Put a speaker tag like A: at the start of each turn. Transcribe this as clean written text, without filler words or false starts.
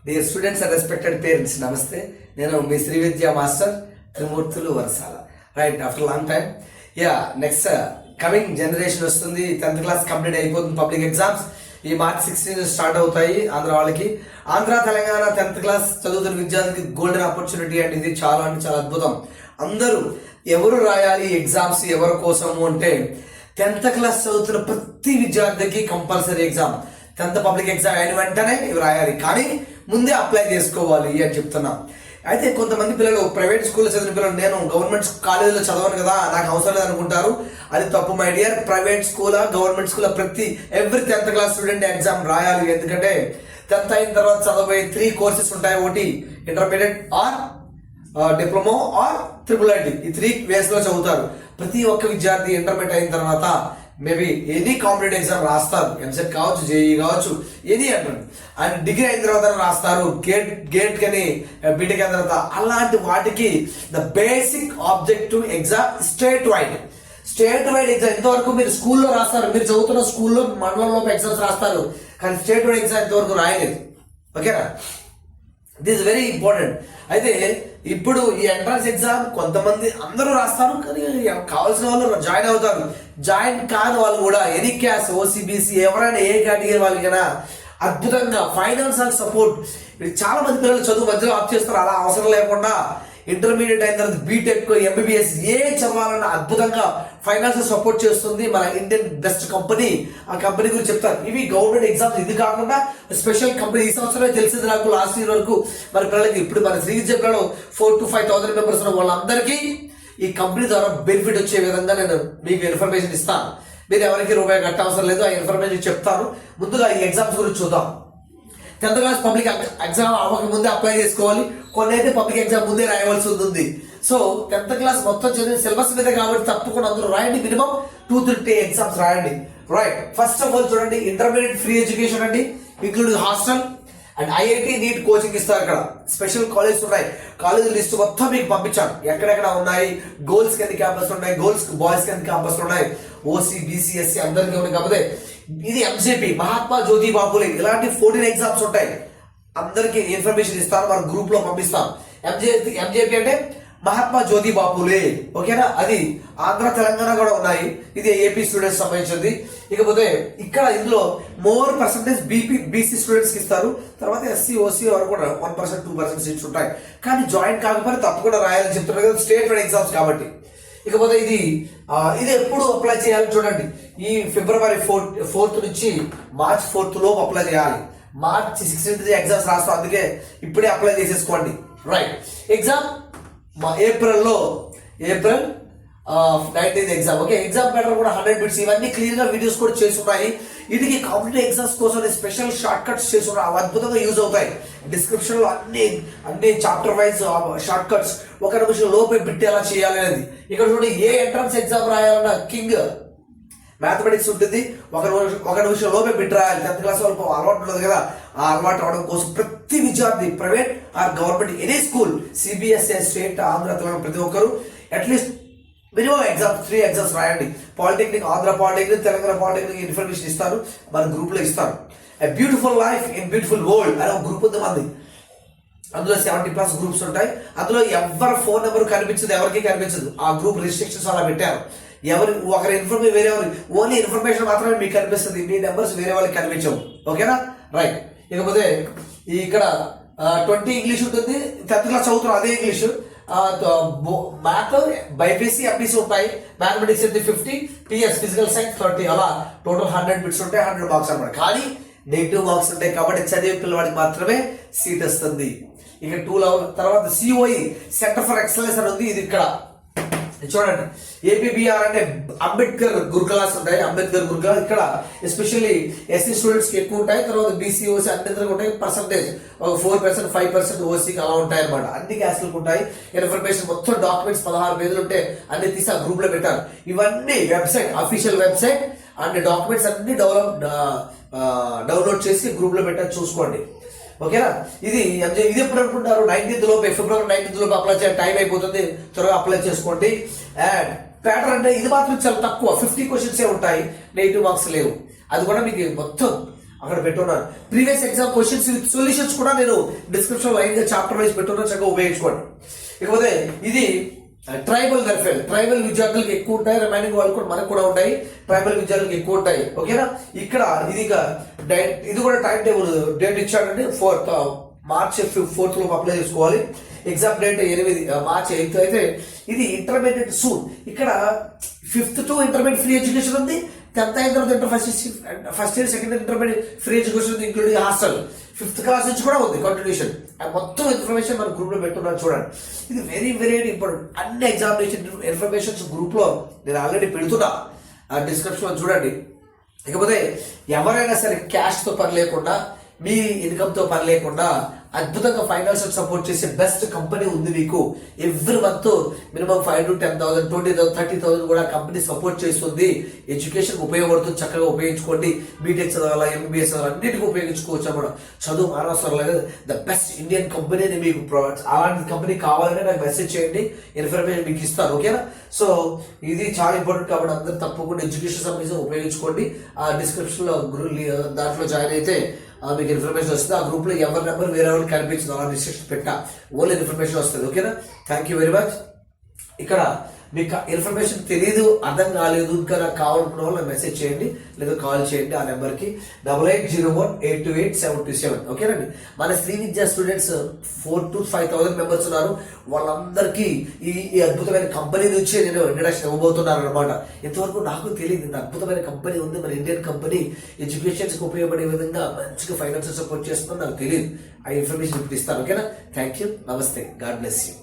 A: Dear students and respected parents, నమస్తే. నేను మీ Sri Vidya master Trimurthulu Varasala. Right, after long time. Next coming generation వస్తుంది. 10th class complete అయిపోతుంది. Public exams ఈ మార్చ్ 16 స్టార్ట్ అవుతాయి ఆంధ్ర వాళ్ళకి. ఆంధ్ర తెలంగాణ 10th క్లాస్ చదువుతున్న విద్యార్థికి గోల్డెన్ ఆపర్చునిటీ అండ్ ఇది చాలా అంటే చాలా అద్భుతం. అందరూ ఎవరు రాయాలి ఎగ్జామ్స్ ఎవరి కోసము అంటే 10th క్లాస్ చదువుతున్న ప్రతి విద్యార్థికి compulsory exam. 10th public exam అయిన వెంటనే ఇవి రాయాలి, కానీ ముందే అప్లై చేసుకోవాలి అని చెప్తున్నాం. అయితే కొంతమంది పిల్లలు ప్రైవేట్ స్కూల్లో చదివిన పిల్లలు నేను గవర్నమెంట్ కాలేజీలో చదవను కదా, నాకు అవసరం లేదు అనుకుంటారు. అది తప్పు మై డియర్. ప్రైవేట్ స్కూలా government school every 10th class student exam రాయాలి. ఎందుకంటే 10th అయిన తర్వాత చదవబోయే 3 కోర్సెస్ ఉంటాయి. ఒకటి intermediate or diploma R triple IT. ఈ 3 వేస్ లో చదువుతారు. ప్రతి ఒక్క విద్యార్థి ఇంటర్మీడియట్ అయిన తర్వాత మేబీ ఎనీ కాంపిటేటివ్ ఎగ్జామ్ రాస్తారు. ఎంసెట్ కావచ్చు, జేఈ కావచ్చు, ఎనీ అంటారు. అండ్ డిగ్రీ అయిన తర్వాత రాస్తారు, గేట్ కానీ బీటెక్ అయిన తర్వాత. అలాంటి వాటికి the basic objective exam state wide exam. ఇంతవరకు మీరు స్కూల్లో రాస్తారు, మీరు చదువుతున్న స్కూల్లో మండలంలో ఎగ్జామ్స్ రాస్తారు, కానీ స్టేట్ వైడ్ ఎగ్జామ్ ఇంతవరకు రాయలేదు. ఓకేనా? This very important. అయితే ఇప్పుడు ఈ ఎంట్రన్స్ ఎగ్జామ్ కొంతమంది అందరూ రాస్తారు, కానీ కావాల్సిన వాళ్ళు జాయిన్ అవుతారు. జాయిన్ కాని వాళ్ళు కూడా ఎనీ క్యాస్ట్, ఓసీబీసీ, ఎవరైనా ఏ కేటగిరీ వాళ్ళకైనా అద్భుతంగా ఫైనాన్షియల్ సపోర్ట్. చాలా మంది పిల్లలు చదువు మధ్యలో ఆఫ్ చేస్తారు. అలా అవసరం లేకుండా ఇంటర్మీడియట్ అయిన తర్వాత బీటెక్, ఎంబీబీఎస్ ఏ చదవాలన్నా అద్భుతంగా ఫైనాన్షియల్ సపోర్ట్ చేస్తుంది మన ఇండియన్ బెస్ట్ కంపెనీ. ఆ కంపెనీ గురించి చెప్తారు. ఇవి గవర్నమెంట్ ఎగ్జామ్స్. ఇది కాకుండా స్పెషల్ కంపెనీ. ఈ సంవత్సరమే తెలిసింది నాకు, లాస్ట్ ఇయర్ వరకు మన పిల్లలకి. ఇప్పుడు మన శ్రీ విద్య పిల్లలు 4,000 to 5,000 మెంబర్స్ ఉన్న వాళ్ళందరికీ ఈ కంపెనీ ద్వారా బెనిఫిట్ వచ్చే విధంగా నేను మీకు ఇన్ఫర్మేషన్ ఇస్తాను. మీరు ఎవరికి రూపాయి కట్టవసరం లేదు. ఆ ఇన్ఫర్మేషన్ చెప్తాను. ముందుగా ఈ ఎగ్జామ్స్ గురించి చూద్దాం. 10th క్లాస్ పబ్లిక్ ఎగ్జామ్ అవ్వక ముందే అప్లై చేసుకోవాలి. కొన్ని అయితే పబ్లిక్ ఎగ్జామ్ ముందే రాయవలసి ఉంటుంది. సో 10th క్లాస్ మొత్తం చదివిన సిలబస్ మీద కాబట్టి తప్పకుండా అందరూ రాయండి. మినిమం 230 ఎగ్జామ్స్ రాయండి. రైట్, ఫస్ట్ ఆఫ్ ఆల్ చూడండి, ఇంటర్మీడియట్ ఫ్రీ ఎడ్యుకేషన్ అండి, including hostel and IIT NEET coaching ఇస్తారు. ఇక్కడ స్పెషల్ కాలేజెస్ ఉన్నాయి. కాలేజ్ లిస్ట్ మొత్తం మీకు పంపించాను. ఎక్కడెక్కడ ఉన్నాయి, గర్ల్స్ కింద క్యాంపస్ ఉన్నాయి, బాయ్స్ కింద క్యాంపస్ ఉన్నాయి, ఓసీ, బీసీ, ఎస్సీ అందరికీ ఉన్నాయి. కాకపోతే ఇది ఎంజేపీ, మహాత్మా జ్యోతి బాపులే, ఇలాంటి 14 ఎగ్జామ్స్ ఉంటాయి. అందరికి ఇన్ఫర్మేషన్ ఇస్తాను, మన గ్రూప్ లో పంపిస్తాను. ఎంజేపీ అంటే మహాత్మా జ్యోతి బాపులే. ఓకేనా? అది ఆంధ్ర తెలంగాణ కూడా ఉన్నాయి. ఇది ఏపీ స్టూడెంట్స్ సంబంధించింది. ఇకపోతే ఇక్కడ ఇందులో మోర్ పర్సెంటేజ్ బీసీ స్టూడెంట్స్ కి ఇస్తారు. తర్వాత ఎస్సీ, ఓసీ వరకు కూడా 1%, 2% సీట్స్ ఉంటాయి. కానీ జాయిన్ కాకపోతే తప్పకుండా రాయాలని చెప్తున్నారు కదా, స్టేట్ వైడ్ ఎగ్జామ్స్ కాబట్టి. ఇకపోతే ఇది ఎప్పుడు అప్లై చేయాలి చూడండి. ఈ ఫిబ్రవరి 4th నుంచి మార్చ్ 4th లోపు అప్లై చేయాలి. మార్చ్ 16th ఎగ్జామ్స్ రాస్తాం, అందుకే ఇప్పుడే అప్లై చేసేసుకోండి. Right, exam April 19th exam. Okay, exam pattern కూడా 100 బిట్స్. ఇవన్నీ క్లియర్ గా వీడియోస్ కూడా చేస్తున్నాయి. వీటికి కాంపిటేటివ్ ఎగ్జామ్స్ కోసం స్పెషల్ షార్ట్ కట్స్ చేస్తున్నారు. అవి అద్భుతంగా యూజ్ అవుతాయి. డిస్క్రిప్షన్ లో అన్ని చాప్టర్ వైజ్ షార్ట్ కట్స్, 1 నిమిషం లోపే బిట్ ఎలా చేయాలి అనేది. ఇక్కడ చూడండి, ఏ ఎంట్రన్స్ ఎగ్జామ్ రాయాలన్నా కింగ్ మ్యాథమెటిక్స్ ఉంటుంది. 1 నిమిషం లోపే బిట్ రాయాలి. 10th క్లాస్ వాళ్ళకి అలవాటు ఉండదు కదా, ఆ అలవాటు అవడం కోసం ప్రతి విద్యార్థి private or government any school, CBSE, state, Andhra, Telangana ప్రతి ఒక్కరు అట్లీస్ట్ మినిమం ఎగ్జామ్స్ 3 ఎగ్జామ్స్ రాయండి. Polytechnic, Andhra polytechnic, Telangana polytechnic information ఇస్తారు, మన గ్రూప్ లో ఇస్తారు. A beautiful life in beautiful world అనే ఒక గ్రూప్ ఉంది మంది. అందులో 70+ గ్రూప్స్ ఉంటాయి. అందులో ఎవరి ఫోన్ నెంబర్ కనిపించదు, ఎవరికి కనిపించదు. ఆ గ్రూప్ రిస్ట్రిక్షన్స్ అలా పెట్టారు. ఒకరి ఇన్ఫర్మేషన్ వేరే ఓన్లీ ఇన్ఫర్మేషన్ మాత్రమే మీకు కనిపిస్తుంది. మీ నెంబర్స్ వేరే వాళ్ళకి కనిపించవు. ఓకేనా? రైట్, ఇకపోతే ఇక్కడ 20 ఇంగ్లీష్ ఉంటుంది. 10th క్లాస్ చదువుతున్నారు, అదే ఇంగ్లీష్. మ్యాథ్, బైపీసీ, ఎంపీసీ ఉంటాయి. మ్యాథమెటిక్స్ అయితే 50, పిఎస్ ఫిజికల్ సైన్స్ 30. అలా టోటల్ 100 బిట్స్ ఉంటాయి, 100 మార్క్స్ అనమాట. కానీ నెగిటివ్ మార్క్స్ ఉంటాయి కాబట్టి చదివే పిల్లవాడికి మాత్రమే సీట్ వస్తుంది. ఇక 2 తర్వాత సిఓఈ సెంటర్ ఫర్ ఎక్సలెన్స్ అని ఉంది. ఇది ఇక్కడ చూడండి. ఏపీబీఆర్ అంటే అంబేద్కర్ గురుకులాస్ ఉంటాయి. అంబేద్కర్ గురుకులాస్ ఇక్కడ ఎస్పెషల్లీ ఎస్సీ స్టూడెంట్స్ కి ఎక్కువ ఉంటాయి. తర్వాత బీసీ, ఓసీ అన్నింటికి ఉంటాయి. పర్సంటేజ్ 4%, 5% ఓసీకి అలా ఉంటాయి అనమాట. అన్ని క్యాస్ట్లకు ఉంటాయి. ఇన్ఫర్మేషన్ మొత్తం డాక్యుమెంట్స్ 16 పేజీలు ఉంటే అన్ని తీసి ఆ గ్రూప్ లో పెట్టారు. ఇవన్నీ website, official website and documents అన్ని డౌన్లోడ్ చేసి గ్రూప్ లో పెట్టారు, చూసుకోండి. ఓకేనా? ఇది ఎప్పుడు అనుకుంటారు? 19th లోపే, ఫిబ్రవరి 19th లోపు అప్లై చేయాలి. టైం అయిపోతుంది, త్వరగా అప్లై చేసుకోండి. అండ్ ప్యాటర్న్ అంటే ఇది మాత్రం చాలా తక్కువ, 50 క్వశ్చన్స్ ఉంటాయి, నెగిటివ్ మార్క్స్ లేవు. అది కూడా మీకు మొత్తం అక్కడ పెట్టున్నాను. Previous exam questions with solutions కూడా నేను డిస్క్రిప్షన్ లైన్ గా చాప్టర్ వైజ్ పెట్టున్నాను, చక్కగా ఉపయోగించుకోండి. ఇకపోతే ఇది ట్రైబల్ వెల్ఫేర్, ట్రైబల్ విద్యార్థులకు ఎక్కువ ఉంటాయి, రిమైనింగ్ వాళ్ళు కూడా మనకు కూడా ఉంటాయి, ట్రైబల్ విద్యార్థులకు ఎక్కువ ఉంటాయి. ఓకేనా, ఇక్కడ ఇది కూడా టైం టేబుల్ డేట్ ఇచ్చాడండి. మార్చ్ 4th లోపు అప్లై చేసుకోవాలి. ఎగ్జామ్ డేట్ 8 మార్చ్ 8th అయితే ఇది ఇంటర్మీడియట్ సూన్. ఇక్కడ 5th to intermediate free education ఉంది, 10th అయిన తర్వాత first year second year intermediate free education ఉంది, ఇంక్లూడింగ్ హాస్టల్. 5th క్లాస్ నుంచి కూడా ఉంది కంటిన్యూషన్. మొత్తం ఇన్ఫర్మేషన్ మన గ్రూప్ లో పెట్టున్నాను చూడండి. ఇది వెరీ వెరీ ఇంపార్టెంట్. అన్ని ఎగ్జామినేషన్ ఇన్ఫర్మేషన్స్ గ్రూప్ లో నేను ఆల్రెడీ పెడుతున్నా, ఆ డిస్క్రిప్షన్ చూడండి. ఇకపోతే ఎవరైనా సరే క్యాష్ తో పని లేకుండా, మీ ఇన్కమ్ తో పని లేకుండా అద్భుతంగా ఫైనాన్షియల్ సపోర్ట్ చేసే బెస్ట్ కంపెనీ ఉంది మీకు. ఎవ్రీ మంత్ మినిమం 5 to 10,000, 20,000, 30,000 కూడా కంపెనీ సపోర్ట్ చేస్తుంది. ఎడ్యుకేషన్ ఉపయోగపడుతుంది, చక్కగా ఉపయోగించుకోండి. బీటెక్ చదవాలా, ఎంబీబీఎస్ చదవాలా, అన్నిటికీ ఉపయోగించుకోవచ్చు అన్నమాట. చదువు మానవసరం లేదు. ద బెస్ట్ ఇండియన్ కంపెనీని మీకు అలాంటి కంపెనీ కావాలంటే నాకు మెసేజ్ చేయండి, ఇన్ఫర్మేషన్ మీకు ఇస్తాను. ఓకేనా, సో ఇది చాలా ఇంపార్టెంట్ కాబట్టి అందరూ తప్పకుండా ఎడ్యుకేషన్ సంబంధించి ఉపయోగించుకోండి. ఆ డిస్క్రిప్షన్ లో దాంట్లో జాయిన్ అయితే మీకు ఇన్ఫర్మేషన్ వస్తుంది. ఆ గ్రూప్ లో ఎవరి నెంబర్ వేరే వాళ్ళకి కనిపించింది, అలా రిస్ట్రిక్షన్ పెట్టా, ఓన్లీ ఇన్ఫర్మేషన్ వస్తుంది. ఓకేనా, థ్యాంక్ యూ వెరీ మచ్. ఇక్కడ మీకు ఇన్ఫర్మేషన్ తెలియదు, అర్థం కాలేదు, ఇంకా నాకు కావాలనుకున్న వాళ్ళు మెసేజ్ చేయండి లేదా కాల్ చేయండి ఆ నెంబర్కి 8801828727. ఓకేనండి. మన శ్రీ విద్యా స్టూడెంట్స్ 4,000 to 5,000 మెంబర్స్ ఉన్నారు. వాళ్ళందరికీ ఈ అద్భుతమైన కంపెనీ నుంచి నేను ఇంట్రడక్షన్ ఇవ్వబోతున్నాను అనమాట. ఇంతవరకు నాకు తెలియదు ఇంత అద్భుతమైన కంపెనీ ఉంది, మన ఇండియన్ కంపెనీ ఎడ్యుకేషన్స్కి ఉపయోగపడే విధంగా మంచిగా ఫైనాన్షియల్ సపోర్ట్ చేస్తుందని నాకు తెలియదు. ఆ ఇన్ఫర్మేషన్ ఇప్పుడు ఇస్తాను. ఓకేనా, థ్యాంక్ యూ, నమస్తే, గాడ్ బ్లెస్ యూ.